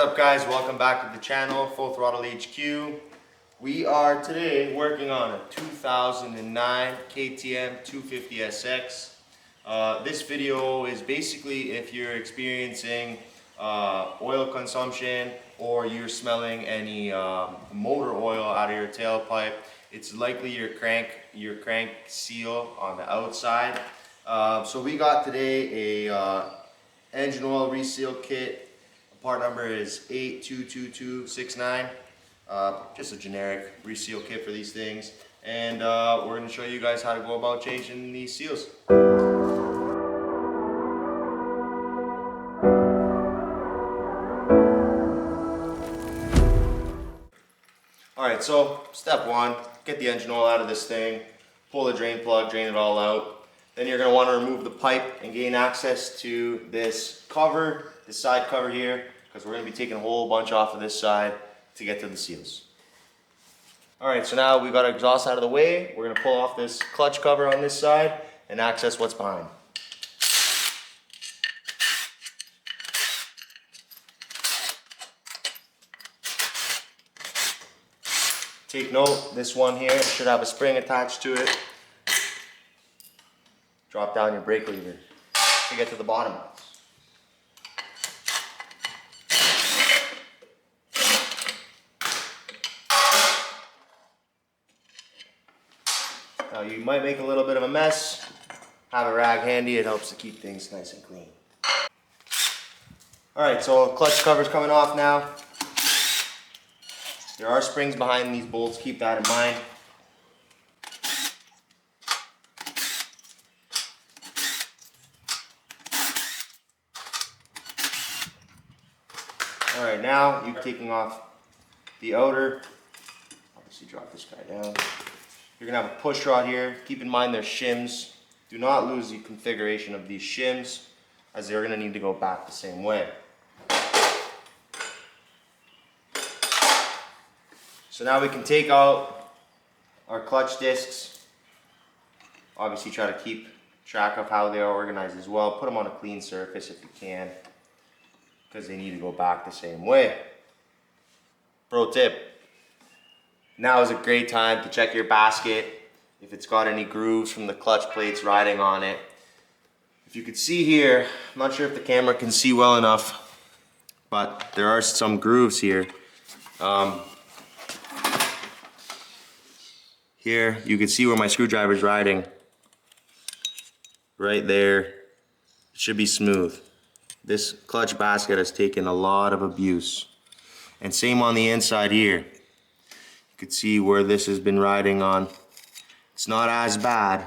up guys, welcome back to the channel, Full Throttle HQ. We are today working on a 2009 KTM 250SX. This video is basically if you're experiencing oil consumption or you're smelling any motor oil out of your tailpipe. It's likely your crank seal on the outside. So we got today a engine oil reseal kit. Part number is 822269. Just a generic reseal kit for these things, and we're going to show you guys how to go about changing these seals. Alright, so step one, get the engine oil out of this thing, pull the drain plug, drain it all out. Then you're going to want to remove the pipe and gain access to this cover, this side cover here, because we're going to be taking a whole bunch off of this side to get to the seals. Alright, so now we've got our exhaust out of the way. We're going to pull off this clutch cover on this side and access what's behind. Take note, this one here should have a spring attached to it. Drop down your brake lever to get to the bottom. Now you might make a little bit of a mess. Have a rag handy, it helps to keep things nice and clean. Alright, so clutch cover's coming off now. There are springs behind these bolts, keep that in mind. Alright, now you're taking off the outer. Obviously drop this guy down. You're going to have a push rod here. Keep in mind there's shims. Do not lose the configuration of these shims, as they're going to need to go back the same way. So now we can take out our clutch discs. Obviously try to keep track of how they are organized as well. Put them on a clean surface if you can, because they need to go back the same way. Pro tip. Now is a great time to check your basket if it's got any grooves from the clutch plates riding on it. If you could see here, I'm not sure if the camera can see well enough, but there are some grooves here. Here you can see where my screwdriver is riding. Right there. It should be smooth. This clutch basket has taken a lot of abuse. And same on the inside here. You can see where this has been riding on. It's not as bad,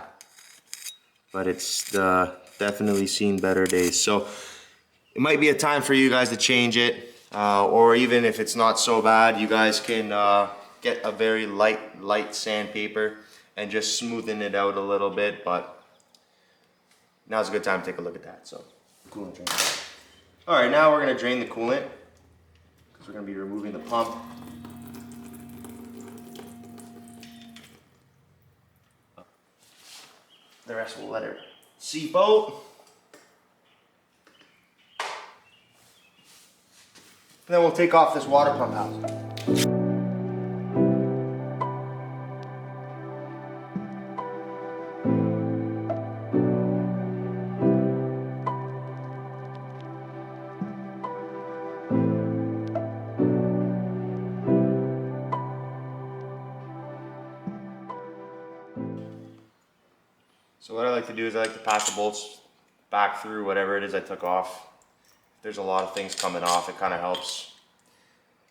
but it's definitely seen better days. So it might be a time for you guys to change it, or even if it's not so bad, you guys can get a very light sandpaper and just smoothen it out a little bit. But now's a good time to take a look at that. So coolant drain. All right, now we're going to drain the coolant because we're going to be removing the pump. The rest we'll let it seep out. And then we'll take off this water pump housing. So what I like to do is I like to pass the bolts back through whatever it is I took off. If there's a lot of things coming off, it kind of helps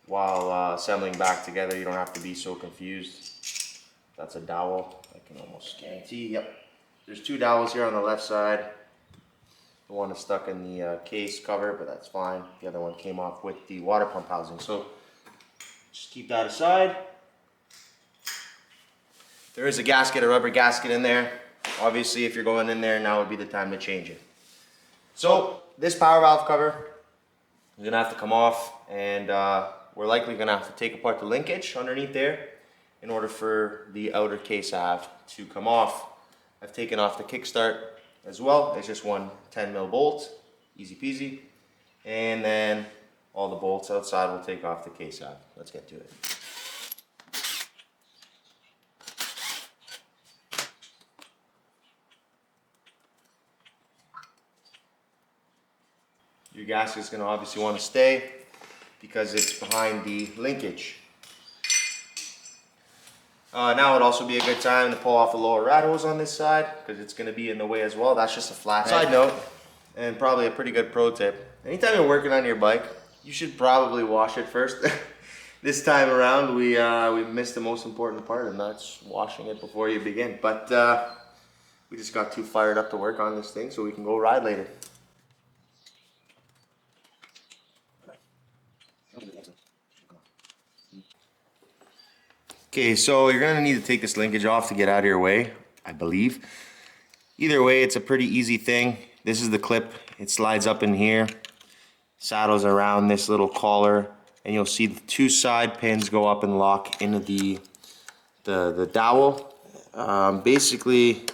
while assembling back together. You don't have to be so confused. That's a dowel. I can almost guarantee. Yep. There's two dowels here on the left side. The one is stuck in the case cover, but that's fine. The other one came off with the water pump housing. So just keep that aside. There is a gasket, a rubber gasket in there. Obviously, if you're going in there, now would be the time to change it. So this power valve cover is gonna have to come off, and we're likely gonna have to take apart the linkage underneath there in order for the outer case half to come off. I've taken off the kickstart as well. It's just one 10 mil bolt, easy peasy. And then all the bolts outside. We'll take off the case out. Let's get to it. Your gasket's going to obviously want to stay because it's behind the linkage. Now would also be a good time to pull off the lower rat hose on this side because it's going to be in the way as well. That's just a flat side note, and probably a pretty good pro tip. Anytime you're working on your bike, you should probably wash it first. This time around, we missed the most important part, and that's washing it before you begin. But we just got too fired up to work on this thing so we can go ride later. Okay, so you're gonna need to take this linkage off to get out of your way, I believe. Either way, it's a pretty easy thing. This is the clip. It slides up in here, saddles around this little collar, and you'll see the two side pins go up and lock into the dowel. Basically,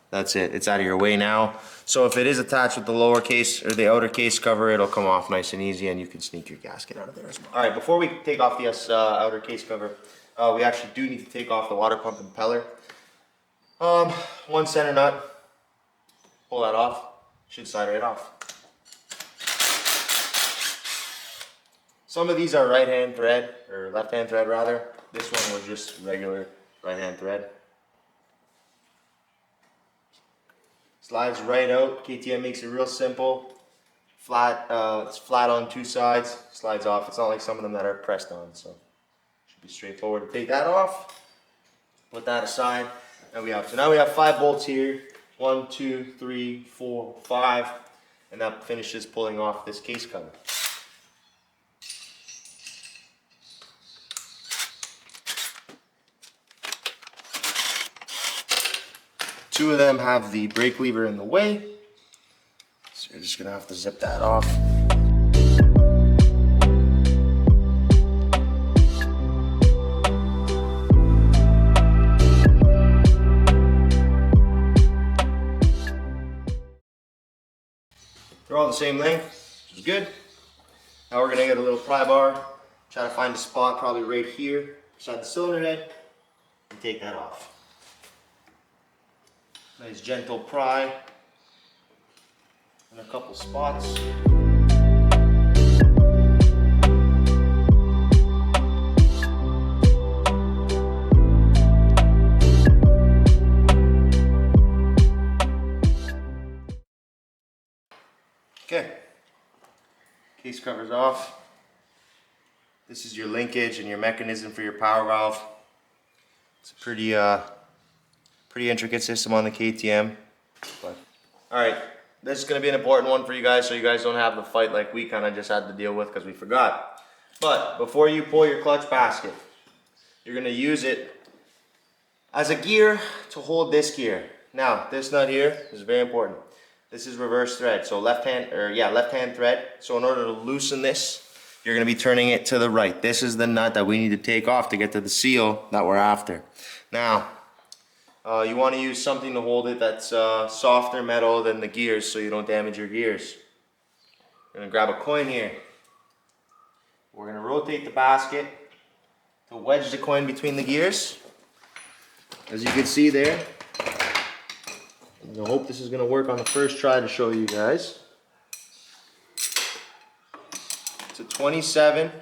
that's it. It's out of your way now. So if it is attached with the lower case or the outer case cover, it'll come off nice and easy, and you can sneak your gasket out of there as well. All right, before we take off the outer case cover, we actually do need to take off the water pump impeller. One center nut, pull that off, should slide right off. Some of these are right-hand thread, or left-hand thread rather. This one was just regular right-hand thread. Slides right out. KTM makes it real simple. Flat, it's flat on two sides, slides off. It's not like some of them that are pressed on, so should be straightforward to take that off. Put that aside. So now we have 5 bolts here. 1, 2, 3, 4, 5, and that finishes pulling off this case cover. Two of them have the brake lever in the way, so you're just gonna have to zip that off. They're all the same length, which is good. Now we're gonna get a little pry bar, try to find a spot probably right here beside the cylinder head, and take that off. Nice gentle pry in a couple spots. Okay, case cover's off. This is your linkage and your mechanism for your power valve. It's a pretty intricate system on the KTM. But, all right, this is going to be an important one for you guys, so you guys don't have the fight like we kind of just had to deal with because we forgot. But before you pull your clutch basket, you're going to use it as a gear to hold this gear. Now, this nut here is very important. This is reverse thread, so left-hand thread. So in order to loosen this, you're going to be turning it to the right. This is the nut that we need to take off to get to the seal that we're after. Now, you want to use something to hold it that's softer metal than the gears so you don't damage your gears. We're going to grab a coin here. We're going to rotate the basket to wedge the coin between the gears. As you can see there, I hope this is going to work on the first try to show you guys. It's a 27. I'm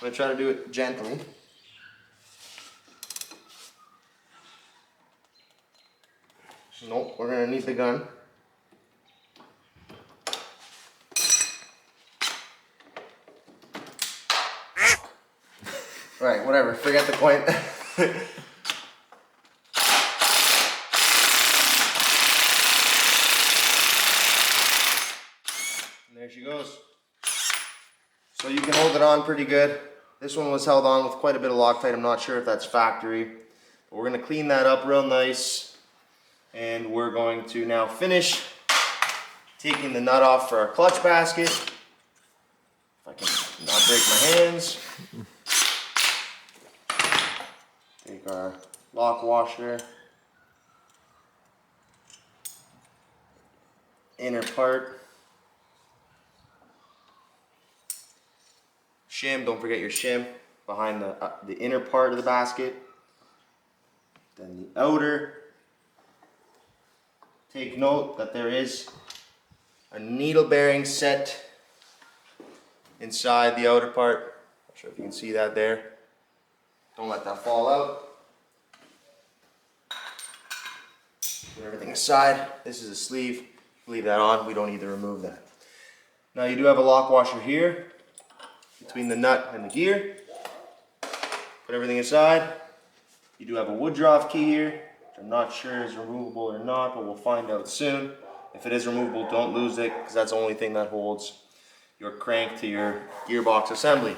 going to try to do it gently. Nope, we're going to need the gun. Right, whatever, forget the point. And there she goes. So you can hold it on pretty good. This one was held on with quite a bit of Loctite. I'm not sure if that's factory. But we're going to clean that up real nice. And we're going to now finish taking the nut off for our clutch basket. If I can not break my hands. Take our lock washer. Inner part. Shim, don't forget your shim behind the inner part of the basket. Then the outer. Take note that there is a needle bearing set inside the outer part. Not sure if you can see that there. Don't let that fall out. Put everything aside. This is a sleeve. Leave that on. We don't need to remove that. Now you do have a lock washer here between the nut and the gear. Put everything aside. You do have a Woodruff key here, which I'm not sure is removable or not, but we'll find out soon. If it is removable, don't lose it, because that's the only thing that holds your crank to your gearbox assembly.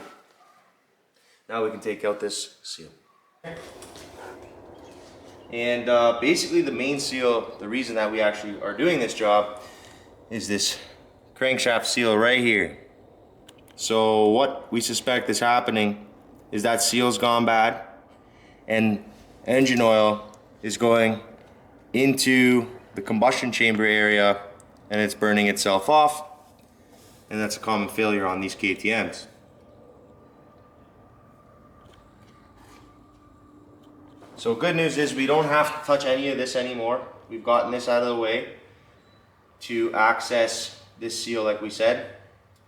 Now we can take out this seal. And basically the main seal, the reason that we actually are doing this job is this crankshaft seal right here. So what we suspect is happening is that seal's gone bad and engine oil is going into the combustion chamber area and it's burning itself off, and that's a common failure on these KTMs. So good news is we don't have to touch any of this anymore. We've gotten this out of the way to access this seal like we said.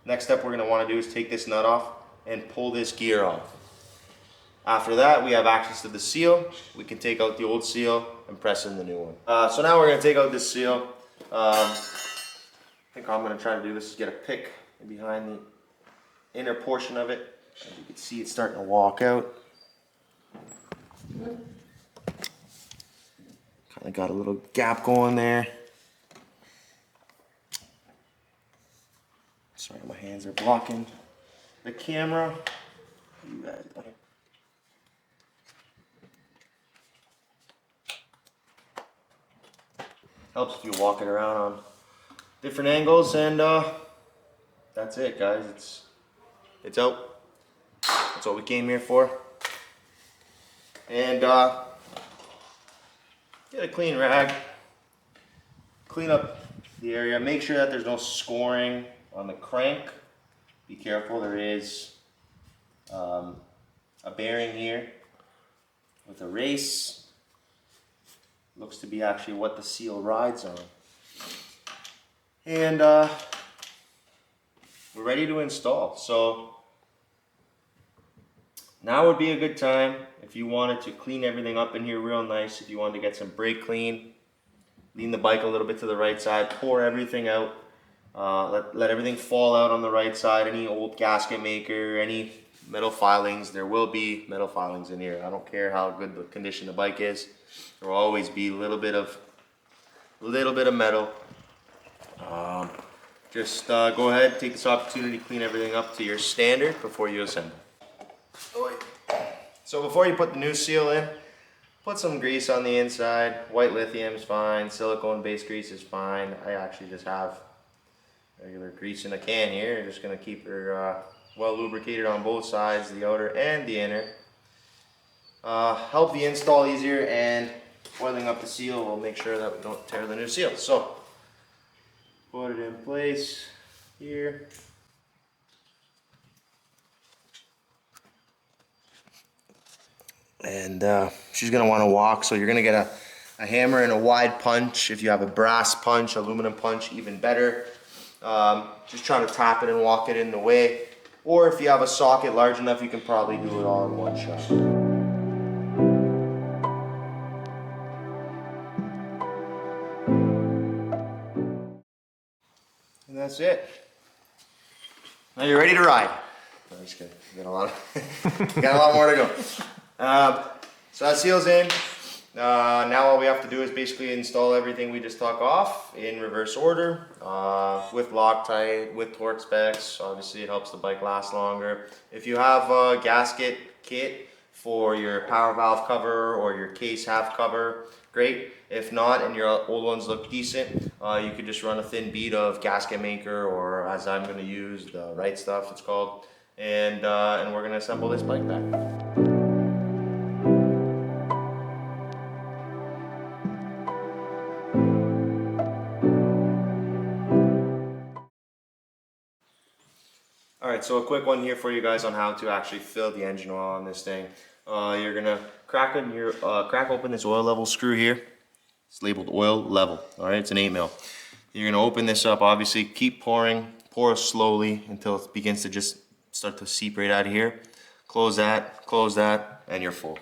Next step we're going to want to do is take this nut off and pull this gear off. After that we have access to the seal. We can take out the old seal and press in the new one. So now we're going to take out this seal. I think I'm going to try to do this is get a pick behind the inner portion of it. As you can see, it's starting to walk out. Kind of got a little gap going there. Sorry, my hands are blocking the camera. You guys. Helps if you walk it around on different angles, and that's it, guys. It's out. That's what we came here for. And get a clean rag, clean up the area, make sure that there's no scoring on the crank. Be careful, there is a bearing here with a race. Looks to be actually what the seal rides on. And we're ready to install. So now would be a good time if you wanted to clean everything up in here real nice. If you wanted to get some brake clean, lean the bike a little bit to the right side, pour everything out, let everything fall out on the right side. Any old gasket maker, any metal filings, there will be metal filings in here. I don't care how good the condition the bike is. There will always be a little bit of metal. Just go ahead, take this opportunity to clean everything up to your standard before you assemble. So before you put the new seal in, put some grease on the inside. White lithium is fine, silicone based grease is fine. I actually just have regular grease in a can here. I'm just going to keep her well lubricated on both sides, the outer and the inner. Help the install easier, and oiling up the seal will make sure that we don't tear the new seal. So put it in place here. And she's going to want to walk, so you're going to get a hammer and a wide punch. If you have a brass punch, aluminum punch, even better. Just try to tap it and walk it in the way. Or if you have a socket large enough, you can probably do it all in one shot. And that's it. Now you're ready to ride. No, I'm just kidding. Got a lot more to go. So that seal's in. Now all we have to do is basically install everything we just took off in reverse order, with Loctite, with torque specs. Obviously it helps the bike last longer. If you have a gasket kit for your power valve cover or your case half cover, great. If not, and your old ones look decent, you could just run a thin bead of gasket maker, or as I'm going to use, the Right Stuff it's called, and we're going to assemble this bike back. Alright, so a quick one here for you guys on how to actually fill the engine oil on this thing. You're gonna crack open this oil level screw here. It's labeled oil level, alright, it's an 8 mil. You're gonna open this up, obviously, keep pouring, pour slowly until it begins to just start to seep right out of here. Close that, and you're full.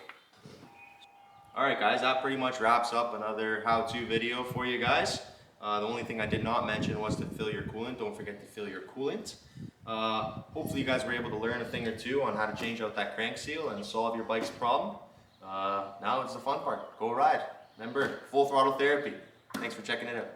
Alright guys, that pretty much wraps up another how-to video for you guys. The only thing I did not mention was to fill your coolant. Don't forget to fill your coolant. Hopefully you guys were able to learn a thing or two on how to change out that crank seal and solve your bike's problem. Now it's the fun part. Go ride. Remember, full throttle therapy. Thanks for checking it out.